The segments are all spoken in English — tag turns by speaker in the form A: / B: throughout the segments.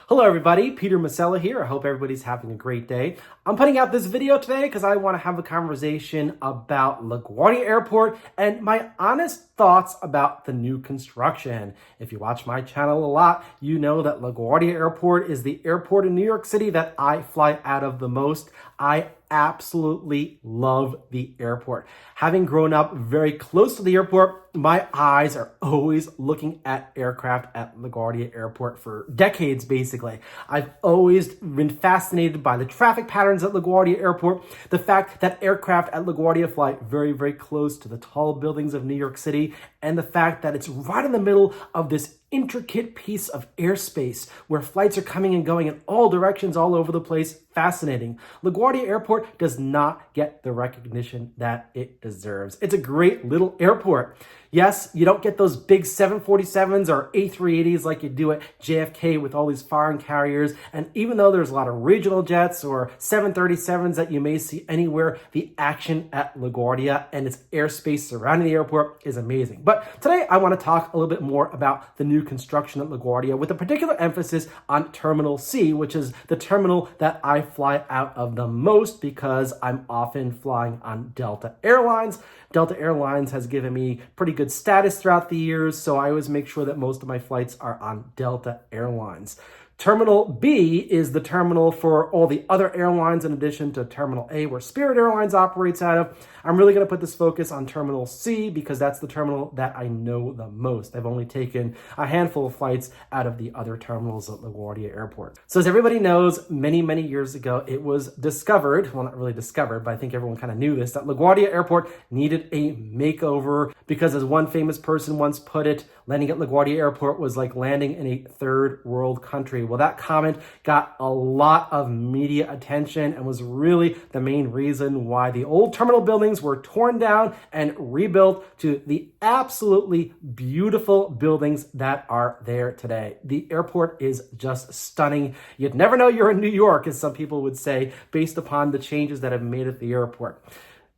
A: Hello everybody, Peter Masella here. I hope everybody's having a great day. I'm putting out this video today because I want to have a conversation about LaGuardia Airport and my honest thoughts about the new construction. If you watch my channel a lot, you know that LaGuardia Airport is the airport in New York City that I fly out of the most. I absolutely love the airport. Having grown up very close to the airport, my eyes are always looking at aircraft at LaGuardia Airport for decades, basically. I've always been fascinated by the traffic patterns at LaGuardia Airport, the fact that aircraft at LaGuardia fly very, very close to the tall buildings of New York City, and the fact that it's right in the middle of this intricate piece of airspace where flights are coming and going in all directions all over the place. Fascinating. LaGuardia Airport does not get the recognition that it deserves. It's a great little airport. Yes, you don't get those big 747s or A380s like you do at JFK with all these foreign carriers. And even though there's a lot of regional jets or 737s that you may see anywhere, the action at LaGuardia and its airspace surrounding the airport is amazing. But today I want to talk a little bit more about the new construction at LaGuardia with a particular emphasis on Terminal C, which is the terminal that I fly out of the most because I'm often flying on Delta Airlines. Delta Airlines has given me pretty good status throughout the years, so I always make sure that most of my flights are on Delta Airlines. Terminal B is the terminal for all the other airlines in addition to Terminal A, where Spirit Airlines operates out of. I'm really going to put this focus on Terminal C because that's the terminal that I know the most. I've only taken a handful of flights out of the other terminals at LaGuardia Airport. So as everybody knows, many, many years ago, it was discovered, well, not really discovered, but I think everyone kind of knew this, that LaGuardia Airport needed a makeover because, as one famous person once put it, landing at LaGuardia Airport was like landing in a third world country. Well, that comment got a lot of media attention and was really the main reason why the old terminal buildings were torn down and rebuilt to the absolutely beautiful buildings that are there today. The airport is just stunning. You'd never know you're in New York, as some people would say, based upon the changes that have made at the airport.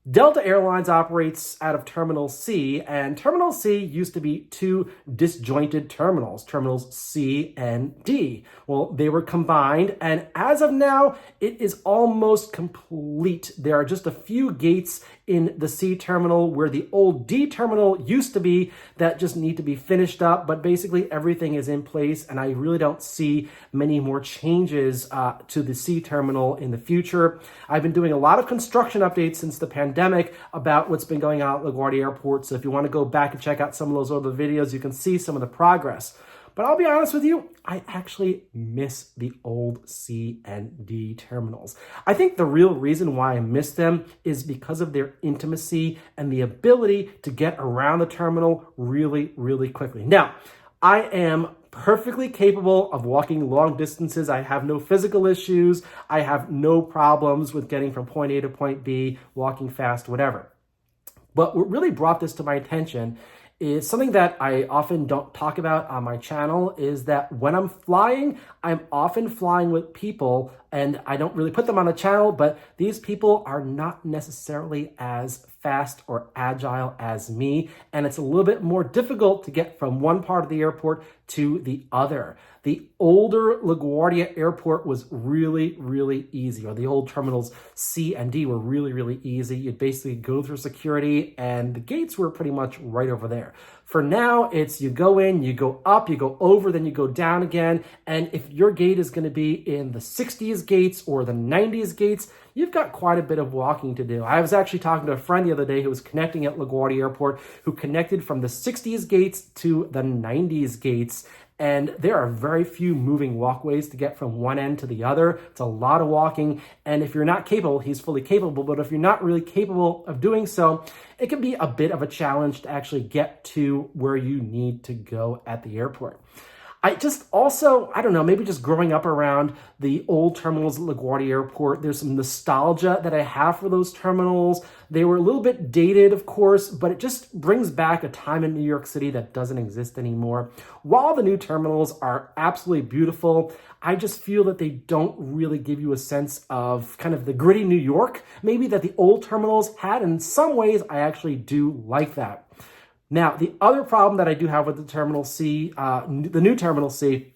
A: Delta Airlines operates out of Terminal C, and Terminal C used to be two disjointed terminals, Terminals C and D. Well, they were combined, and as of now, it is almost complete. There are just a few gates in the C terminal where the old D terminal used to be that just need to be finished up, but basically everything is in place, and I really don't see many more changes to the C terminal in the future. I've been doing a lot of construction updates since the pandemic about what's been going on at LaGuardia Airport, so if you want to go back and check out some of those other videos, you can see some of the progress. But I'll be honest with you, I actually miss the old C and D terminals. I think the real reason why I miss them is because of their intimacy and the ability to get around the terminal really, really quickly. Now, I am perfectly capable of walking long distances. I have no physical issues. I have no problems with getting from point A to point B, walking fast, whatever. But what really brought this to my attention is something that I often don't talk about on my channel, is that when I'm flying, I'm often flying with people, and I don't really put them on the channel, but these people are not necessarily as fast or agile as me, and it's a little bit more difficult to get from one part of the airport to the other. The older LaGuardia Airport was really, really easy, or the old terminals C and D were really, really easy. You'd basically go through security, and the gates were pretty much right over there. For now, it's you go in, you go up, you go over, then you go down again. And if your gate is going to be in the 60s gates or the 90s gates, you've got quite a bit of walking to do. I was actually talking to a friend the other day who was connecting at LaGuardia Airport, who connected from the 60s gates to the 90s gates. And there are very few moving walkways to get from one end to the other. It's a lot of walking. And if you're not capable, he's fully capable, but if you're not really capable of doing so, it can be a bit of a challenge to actually get to where you need to go at the airport. I just also, I don't know, maybe just growing up around the old terminals at LaGuardia Airport, there's some nostalgia that I have for those terminals. They were a little bit dated, of course, but it just brings back a time in New York City that doesn't exist anymore. While the new terminals are absolutely beautiful, I just feel that they don't really give you a sense of kind of the gritty New York, maybe that the old terminals had. In some ways, I actually do like that. Now, the other problem that I do have with the Terminal C, the new Terminal C,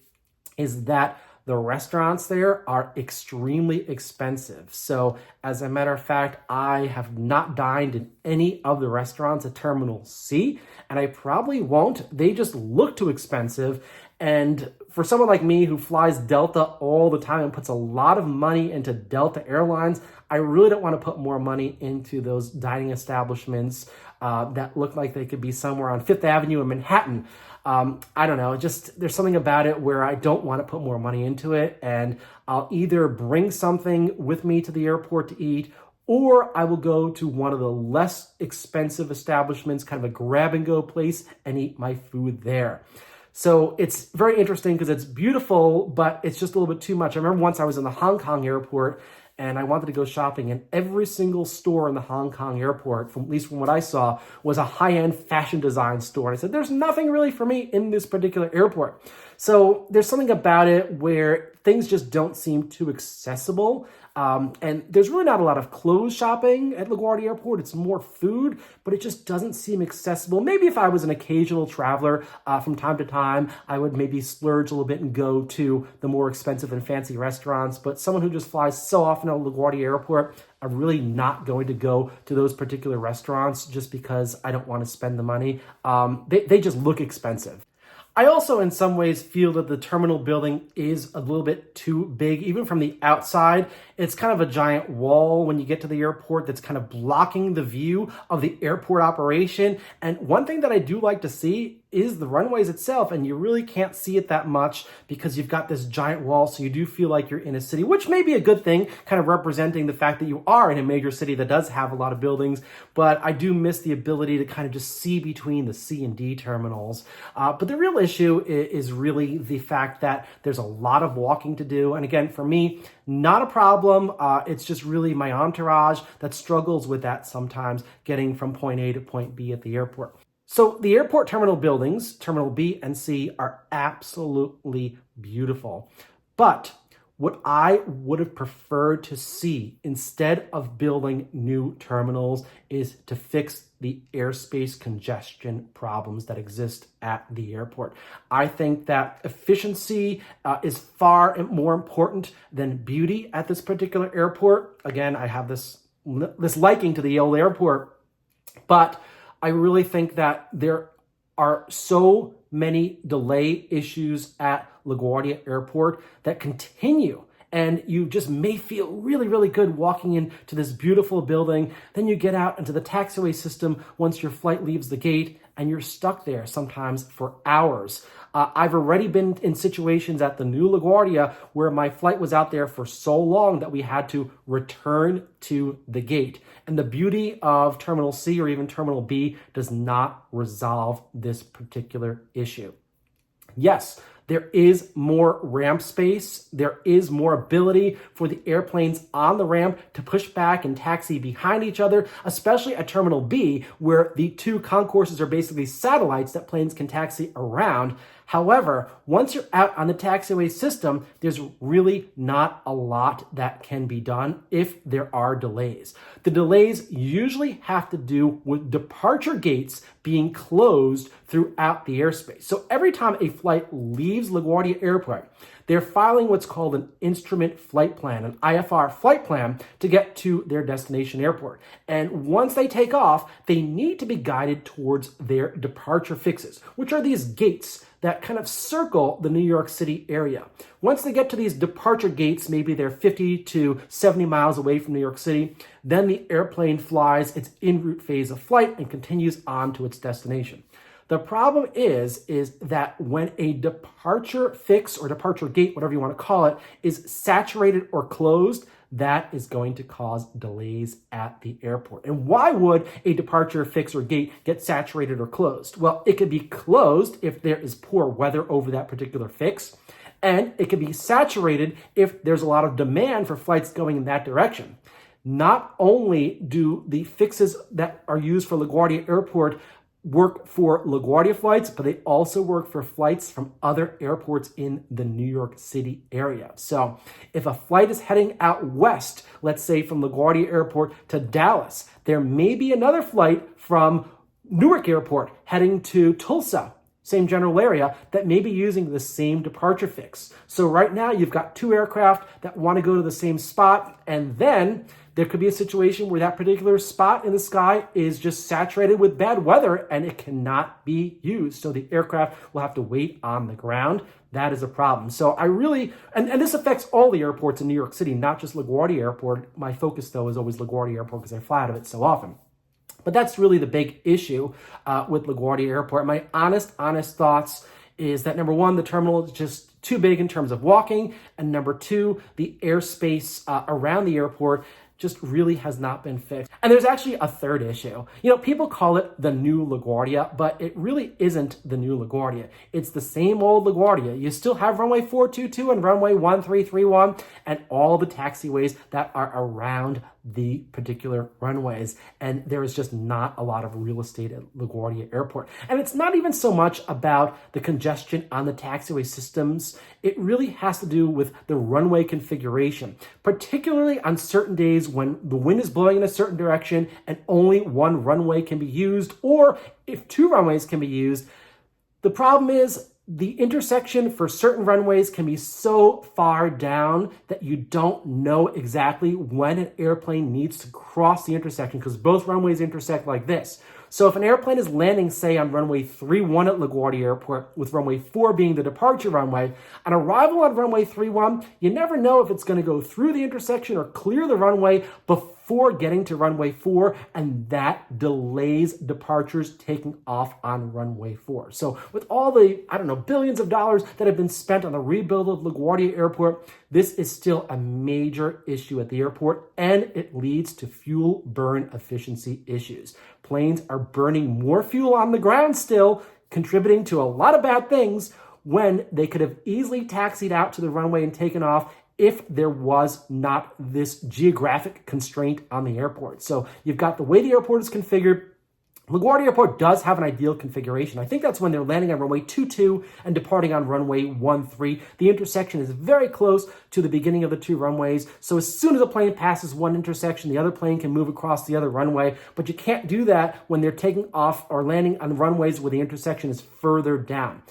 A: is that the the restaurants there are extremely expensive. So as a matter of fact, I have not dined in any of the restaurants at Terminal C, and I probably won't. They just look too expensive. And for someone like me who flies Delta all the time and puts a lot of money into Delta Airlines, I really don't want to put more money into those dining establishments that look like they could be somewhere on Fifth Avenue in Manhattan. I don't know, just there's something about it where I don't want to put more money into it, and I'll either bring something with me to the airport to eat, or I will go to one of the less expensive establishments, kind of a grab and go place, and eat my food there. So it's very interesting because it's beautiful, but it's just a little bit too much. I remember once I was in the Hong Kong airport and I wanted to go shopping, and every single store in the Hong Kong airport, at least from what I saw, was a high-end fashion design store. And I said, there's nothing really for me in this particular airport. So there's something about it where things just don't seem too accessible. And there's really not a lot of clothes shopping at LaGuardia Airport. It's more food, but it just doesn't seem accessible. Maybe if I was an occasional traveler from time to time, I would maybe splurge a little bit and go to the more expensive and fancy restaurants. But someone who just flies so often at LaGuardia Airport, I'm really not going to go to those particular restaurants just because I don't want to spend the money. They just look expensive. I also, in some ways, feel that the terminal building is a little bit too big, even from the outside. It's kind of a giant wall when you get to the airport that's kind of blocking the view of the airport operation. And one thing that I do like to see is the runways itself, and you really can't see it that much because you've got this giant wall, so you do feel like you're in a city, which may be a good thing, kind of representing the fact that you are in a major city that does have a lot of buildings, but I do miss the ability to kind of just see between the C and D terminals. But the real issue is really the fact that there's a lot of walking to do, and again, for me, not a problem. It's just really my entourage that struggles with that sometimes, getting from point A to point B at the airport. So the airport terminal buildings, Terminal B and C, are absolutely beautiful. But what I would have preferred to see instead of building new terminals is to fix the airspace congestion problems that exist at the airport. I think that efficiency is far more important than beauty at this particular airport. Again, I have this liking to the old airport, but I really think that there are so many delay issues at LaGuardia Airport that continue. And you just may feel really, really good walking into this beautiful building. Then you get out into the taxiway system once your flight leaves the gate, and you're stuck there sometimes for hours. I've already been in situations at the new LaGuardia where my flight was out there for so long that we had to return to the gate. And the beauty of Terminal C or even Terminal B does not resolve this particular issue. Yes, there is more ramp space. There is more ability for the airplanes on the ramp to push back and taxi behind each other, especially at Terminal B, where the two concourses are basically satellites that planes can taxi around. However, once you're out on the taxiway system, there's really not a lot that can be done if there are delays. The delays usually have to do with departure gates being closed throughout the airspace. So every time a flight leaves LaGuardia Airport, they're filing what's called an instrument flight plan, an IFR flight plan, to get to their destination airport. And once they take off, they need to be guided towards their departure fixes, which are these gates that kind of circle the New York City area. Once they get to these departure gates, maybe they're 50 to 70 miles away from New York City, then the airplane flies its en route phase of flight and continues on to its destination. The problem is that when a departure fix or departure gate, whatever you want to call it, is saturated or closed, that is going to cause delays at the airport. And why would a departure fix or gate get saturated or closed? Well, it could be closed if there is poor weather over that particular fix, and it could be saturated if there's a lot of demand for flights going in that direction. Not only do the fixes that are used for LaGuardia Airport work for LaGuardia flights, but they also work for flights from other airports in the New York City area. So if a flight is heading out west, let's say from LaGuardia Airport to Dallas, there may be another flight from Newark Airport heading to Tulsa. same general area, that may be using the same departure fix. So right now you've got two aircraft that want to go to the same spot, and then there could be a situation where that particular spot in the sky is just saturated with bad weather and it cannot be used. So the aircraft will have to wait on the ground. That is a problem. So I really, and this affects all the airports in New York City, not just LaGuardia Airport. My focus, though, is always LaGuardia Airport because I fly out of it so often. But that's really the big issue with LaGuardia Airport. My honest thoughts is that, number one, the terminal is just too big in terms of walking. And number two, the airspace around the airport just really has not been fixed. And there's actually a third issue. People call it the new LaGuardia, but it really isn't the new LaGuardia. It's the same old LaGuardia. You still have runway 422 and runway 1331 and all the taxiways that are around the particular runways. And there is just not a lot of real estate at LaGuardia Airport. And it's not even so much about the congestion on the taxiway systems. It really has to do with the runway configuration, particularly on certain days when the wind is blowing in a certain direction and only one runway can be used, or if two runways can be used. The problem is the intersection for certain runways can be so far down that you don't know exactly when an airplane needs to cross the intersection, because both runways intersect like this. So if an airplane is landing, say, on runway 31 at LaGuardia Airport, with runway 4 being the departure runway, on arrival on runway 31, you never know if it's going to go through the intersection or clear the runway before getting to runway 4, and that delays departures taking off on runway 4. So with all the, billions of dollars that have been spent on the rebuild of LaGuardia Airport, this is still a major issue at the airport, and it leads to fuel burn efficiency issues. Planes are burning more fuel on the ground still, contributing to a lot of bad things when they could have easily taxied out to the runway and taken off if there was not this geographic constraint on the airport. So you've got the way the airport is configured. LaGuardia Airport does have an ideal configuration. I think that's when they're landing on runway 22 and departing on runway 13. The intersection is very close to the beginning of the two runways. So as soon as a plane passes one intersection, the other plane can move across the other runway. But you can't do that when they're taking off or landing on runways where the intersection is further down.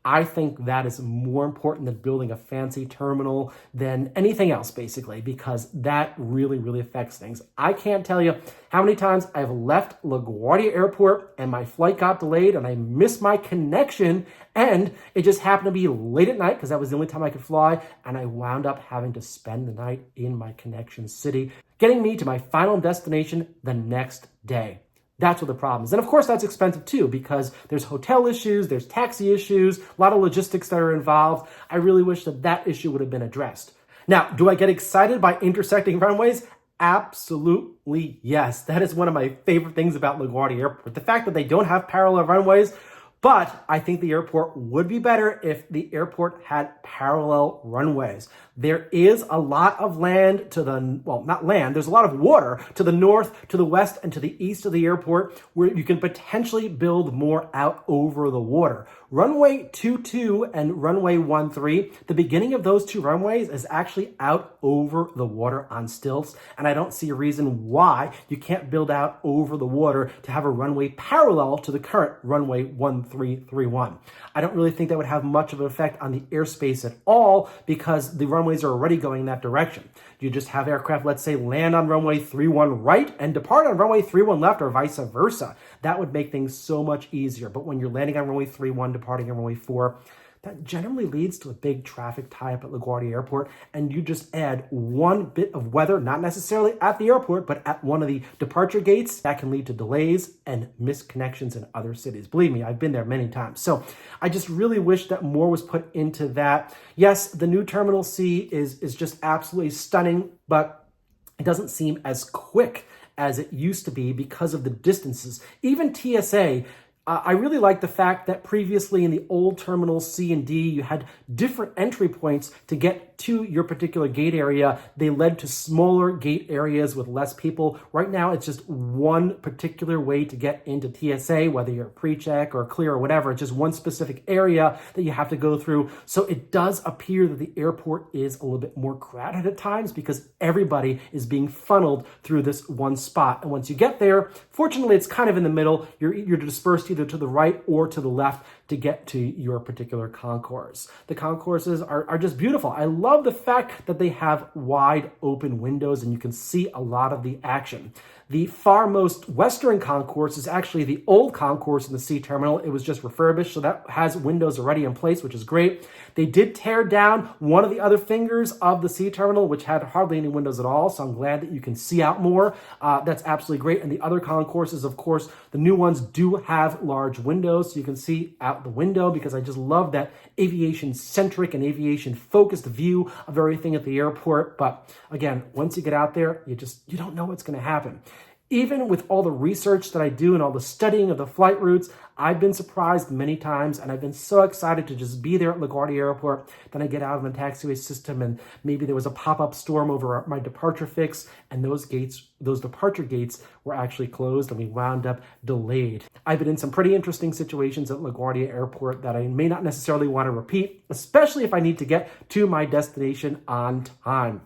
A: I think that is more important than building a fancy terminal than anything else, basically, because that really affects things. I can't tell you how many times I've left LaGuardia Airport and my flight got delayed and I missed my connection, and it just happened to be late at night because that was the only time I could fly, and I wound up having to spend the night in my connection city, getting me to my final destination the next day. That's what the problem is. And of course, that's expensive too, because there's hotel issues, there's taxi issues, a lot of logistics that are involved. I really wish that issue would have been addressed. Now, do I get excited by intersecting runways? Absolutely yes. That is one of my favorite things about LaGuardia Airport. The fact that they don't have parallel runways, but I think the airport would be better if the airport had parallel runways. There is a lot of land to the, well, not land, there's a lot of water to the north, to the west, and to the east of the airport where you can potentially build more out over the water. Runway 22 and runway 13, the beginning of those two runways is actually out over the water on stilts, and I don't see a reason why you can't build out over the water to have a runway parallel to the current runway 1331. I don't really think that would have much of an effect on the airspace at all because the runways are already going in that direction. You just have aircraft, let's say, land on runway 31 right and depart on runway 31 left, or vice versa. That would make things so much easier. But when you're landing on runway 31, departing on runway 4, that generally leads to a big traffic tie-up at LaGuardia Airport, and you just add one bit of weather, not necessarily at the airport, but at one of the departure gates. That can lead to delays and missed connections in other cities. Believe me, I've been there many times. So I just really wish that more was put into that. Yes, the new Terminal C is just absolutely stunning, but it doesn't seem as quick as it used to be because of the distances. Even TSA, I really like the fact that previously in the old Terminals C and D, you had different entry points to get to your particular gate area. They led to smaller gate areas with less people. Right now, it's just one particular way to get into TSA, whether you're pre-check or clear or whatever. It's just one specific area that you have to go through. So it does appear that the airport is a little bit more crowded at times because everybody is being funneled through this one spot. And once you get there, fortunately, it's kind of in the middle. You're dispersed either to the right or to the left. to get to your particular concourse. The concourses are just beautiful. I love the fact that they have wide open windows and you can see a lot of the action. The farmost western concourse is actually the old concourse in the C terminal. It was just refurbished, so that has windows already in place, which is great. They did tear down one of the other fingers of the C terminal, which had hardly any windows at all, so I'm glad that you can see out more. That's absolutely great. And the other concourses, of course, the new ones do have large windows, so you can see out the window, because I just love that aviation-centric and aviation-focused view of everything at the airport. But again, once you get out there, you don't know what's going to happen. Even with all the research that I do and all the studying of the flight routes, I've been surprised many times, and I've been so excited to just be there at LaGuardia Airport. Then I get out of the taxiway system, and maybe there was a pop-up storm over my departure fix, and those departure gates were actually closed, and we wound up delayed. I've been in some pretty interesting situations at LaGuardia Airport that I may not necessarily want to repeat, especially if I need to get to my destination on time.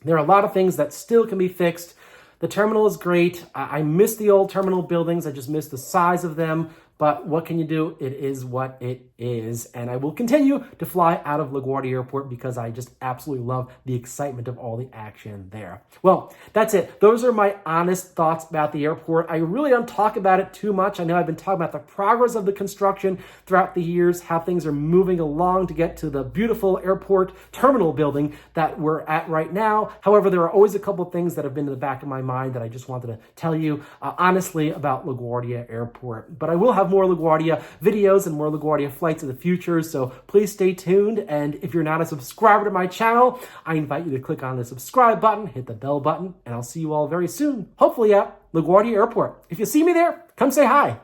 A: There are a lot of things that still can be fixed. The terminal is great. I miss the old terminal buildings. I just miss the size of them. But what can you do? It is what it is. And I will continue to fly out of LaGuardia Airport because I just absolutely love the excitement of all the action there. Well, that's it. Those are my honest thoughts about the airport. I really don't talk about it too much. I know I've been talking about the progress of the construction throughout the years, how things are moving along to get to the beautiful airport terminal building that we're at right now. However, there are always a couple of things that have been in the back of my mind that I just wanted to tell you honestly about LaGuardia Airport. But I will have more LaGuardia videos and more LaGuardia flights in the future, so please stay tuned. And if you're not a subscriber to my channel, I invite you to click on the subscribe button, hit the bell button, and I'll see you all very soon, hopefully at LaGuardia Airport. If you see me there, come say hi.